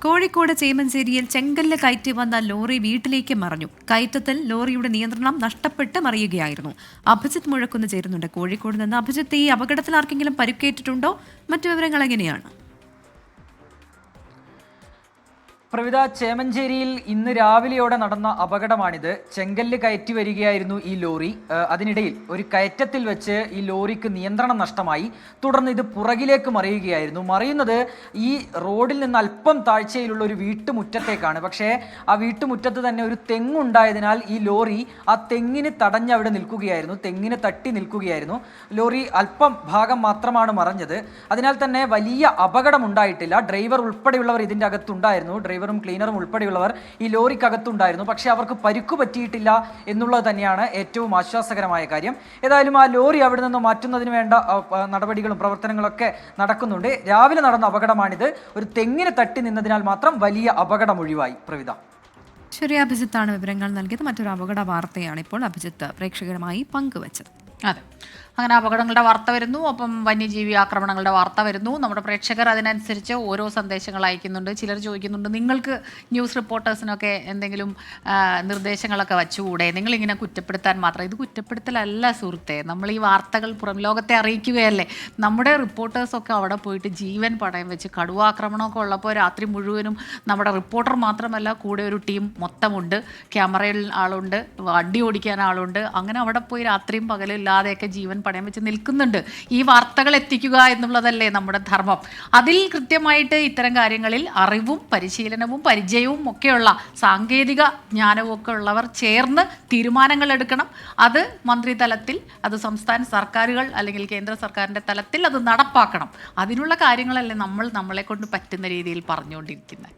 കോഴിക്കോട് ചേമഞ്ചേരിയിൽ ചെങ്കല്ല് കയറ്റി വന്ന ലോറി വീട്ടിലേക്ക് മറിഞ്ഞു. കയറ്റത്തിൽ ലോറിയുടെ നിയന്ത്രണം നഷ്ടപ്പെട്ട് മറിയുകയായിരുന്നു. അഭിജിത്ത് മുഴക്കുന്ന് ചേരുന്നുണ്ട് കോഴിക്കോട് നിന്ന്. അഭിജിത്ത്, ഈ അപകടത്തിൽ ആർക്കെങ്കിലും പരിക്കേറ്റിട്ടുണ്ടോ? മറ്റു വിവരങ്ങൾ എങ്ങനെയാണ്? പ്രവിത, ചേമഞ്ചേരിയിൽ ഇന്ന് രാവിലെയോടെ നടന്ന അപകടമാണിത്. ചെങ്കല്ല് കയറ്റി വരികയായിരുന്നു ഈ ലോറി. അതിനിടയിൽ ഒരു കയറ്റത്തിൽ വെച്ച് ഈ ലോറിക്ക് നിയന്ത്രണം നഷ്ടമായി. തുടർന്ന് ഇത് പുറകിലേക്ക് മറിയുകയായിരുന്നു. മറിയുന്നത് ഈ റോഡിൽ നിന്ന് അല്പം താഴ്ചയിലുള്ള ഒരു വീട്ടുമുറ്റത്തേക്കാണ്. പക്ഷേ ആ വീട്ടുമുറ്റത്ത് തന്നെ ഒരു തെങ്ങുണ്ടായതിനാൽ ഈ ലോറി ആ തെങ്ങിന് തടഞ്ഞവിടെ നിൽക്കുകയായിരുന്നു, തെങ്ങിന് തട്ടി നിൽക്കുകയായിരുന്നു. ലോറി അല്പം ഭാഗം മാത്രമാണ് മറിഞ്ഞത്. അതിനാൽ തന്നെ വലിയ അപകടം ഉണ്ടായിട്ടില്ല. ഡ്രൈവർ ഉൾപ്പെടെയുള്ളവർ ഇതിൻ്റെ അകത്തുണ്ടായിരുന്നു. ഡ്രൈവറും ക്ലീനറും ഉൾപ്പെടെയുള്ളവർ ഈ ലോറിക്കകത്തുണ്ടായിരുന്നു. പക്ഷേ അവർക്ക് പരിക്കു പറ്റിയിട്ടില്ല എന്നുള്ളത് തന്നെയാണ് ഏറ്റവും ആശ്വാസകരമായ കാര്യം. ഏതായാലും ആ ലോറി അവിടെ നിന്ന് മാറ്റുന്നതിന് വേണ്ട നടപടികളും പ്രവർത്തനങ്ങളൊക്കെ നടക്കുന്നുണ്ട്. രാവിലെ നടന്ന അപകടമാണിത്. ഒരു തെങ്ങിന് തട്ടി നിന്നതിനാൽ മാത്രം വലിയ അപകടം ഒഴിവായി. പ്രവിത, ശരി, അഭിജിത്താണ് വിവരങ്ങൾ നൽകിയത്. മറ്റൊരു അപകട വാർത്തയാണ് ഇപ്പോൾ അഭിജിത്ത് പ്രേക്ഷകരുമായി പങ്കുവച്ചത്. അതെ, അങ്ങനെ അപകടങ്ങളുടെ വാർത്ത വരുന്നു, ഒപ്പം വന്യജീവി ആക്രമണങ്ങളുടെ വാർത്ത വരുന്നു. നമ്മുടെ പ്രേക്ഷകർ അതിനനുസരിച്ച് ഓരോ സന്ദേശങ്ങൾ അയക്കുന്നുണ്ട്. ചിലർ ചോദിക്കുന്നുണ്ട്, നിങ്ങൾക്ക് ന്യൂസ് റിപ്പോർട്ടേഴ്സിനൊക്കെ എന്തെങ്കിലും നിർദ്ദേശങ്ങളൊക്കെ വച്ചുകൂടെ? നിങ്ങളിങ്ങനെ കുറ്റപ്പെടുത്താൻ മാത്രം. ഇത് കുറ്റപ്പെടുത്തലല്ല സുഹൃത്തെ. നമ്മൾ ഈ വാർത്തകൾ പുറം ലോകത്തെ അറിയിക്കുകയല്ലേ. നമ്മുടെ റിപ്പോർട്ടേഴ്സൊക്കെ അവിടെ പോയിട്ട് ജീവൻ പണയം വെച്ച്, കടുവാക്രമണമൊക്കെ ഉള്ളപ്പോൾ രാത്രി മുഴുവനും നമ്മുടെ റിപ്പോർട്ടർ മാത്രമല്ല, കൂടെ ഒരു ടീം മൊത്തമുണ്ട്. ക്യാമറയിൽ ആളുണ്ട്, വണ്ടി ഓടിക്കാൻ ആളുണ്ട്. അങ്ങനെ അവിടെ പോയി രാത്രിയും പകലില്ലാതെയൊക്കെ ജീവൻ പണയം വെച്ച് നിൽക്കുന്നുണ്ട്. ഈ വാർത്തകൾ എത്തിക്കുക എന്നുള്ളതല്ലേ നമ്മുടെ ധർമ്മം. അതിൽ കൃത്യമായിട്ട് ഇത്തരം കാര്യങ്ങളിൽ അറിവും പരിശീലനവും പരിചയവും ഒക്കെയുള്ള, സാങ്കേതിക ജ്ഞാനവും ഒക്കെ ഉള്ളവർ ചേർന്ന് തീരുമാനങ്ങൾ എടുക്കണം. അത് മന്ത്രി തലത്തിൽ, അത് സംസ്ഥാന സർക്കാരുകൾ അല്ലെങ്കിൽ കേന്ദ്ര സർക്കാരിൻ്റെ തലത്തിൽ അത് നടപ്പാക്കണം. അതിനുള്ള കാര്യങ്ങളല്ലേ നമ്മളെ കൊണ്ട് പറ്റുന്ന രീതിയിൽ പറഞ്ഞുകൊണ്ടിരിക്കുന്നത്.